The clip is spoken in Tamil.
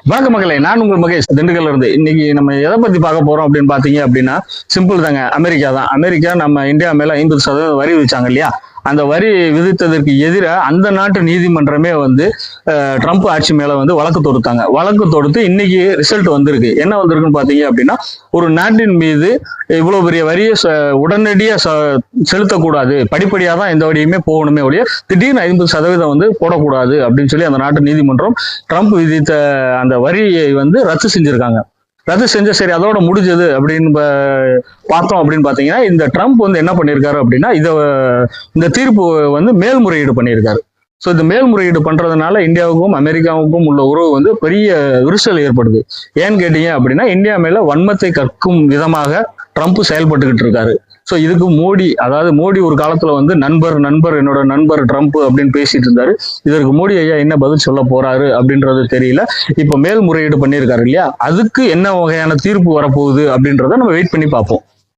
வணக்க மகளே, நான் உங்கள் மகேஷ் திண்டுக்கல்ல இருந்து. இன்னைக்கு நம்ம எதை பத்தி பார்க்க போறோம் அப்படின்னு பாத்தீங்க அப்படின்னா, சிம்பிள் தாங்க. அமெரிக்கா தான். அமெரிக்கா நம்ம இந்தியா மேல 50% வரி விதிச்சாங்க இல்லையா? அந்த வரி விதித்ததற்கு எதிராக அந்த நாட்டு நீதிமன்றமே வந்து ட்ரம்ப் ஆட்சி மேல வந்து வழக்கு தொடுத்தாங்க. வழக்கு தொடுத்து இன்னைக்கு ரிசல்ட் வந்திருக்கு. என்ன வந்திருக்குன்னு பாத்தீங்க அப்படின்னா, ஒரு நாட்டின் மீது இவ்வளவு பெரிய வரியை உடனடியா செலுத்தக்கூடாது, படிப்படியா தான் எந்த வரியுமே போகணுமே ஒழிய திடீர்னு 50% வந்து போடக்கூடாது அப்படின்னு சொல்லி அந்த நாட்டு நீதிமன்றம் ட்ரம்ப் விதித்த அந்த வரியை வந்து ரத்து செஞ்சிருக்காங்க. ரத்து செஞ்ச சரி அதோட முடிஞ்சது அப்படின்னு பார்த்தோம் அப்படின்னு பாத்தீங்கன்னா, இந்த ட்ரம்ப் வந்து என்ன பண்ணியிருக்காரு அப்படின்னா, இந்த தீர்ப்பு வந்து மேல்முறையீடு பண்ணியிருக்காரு. ஸோ இந்த மேல்முறையீடு பண்றதுனால இந்தியாவுக்கும் அமெரிக்காவுக்கும் உள்ள உறவு வந்து பெரிய விரிசல் ஏற்படுது. ஏன்னு கேட்டீங்க அப்படின்னா, இந்தியா மேல வன்மத்தை கற்கும் விதமாக ட்ரம்ப் செயல்பட்டுக்கிட்டு இருக்காரு. ஸோ இதுக்கு மோடி ஒரு காலத்துல வந்து என்னோட நண்பர் ட்ரம்ப் அப்படின்னு பேசிட்டு இருந்தாரு. இதற்கு மோடி ஐயா என்ன பதில் சொல்ல போறாரு அப்படின்றது தெரியல. இப்ப மேல்முறையீடு பண்ணியிருக்காரு இல்லையா, அதுக்கு என்ன வகையான தீர்ப்பு வரப்போகுது அப்படின்றத நம்ம வெயிட் பண்ணி பார்ப்போம்.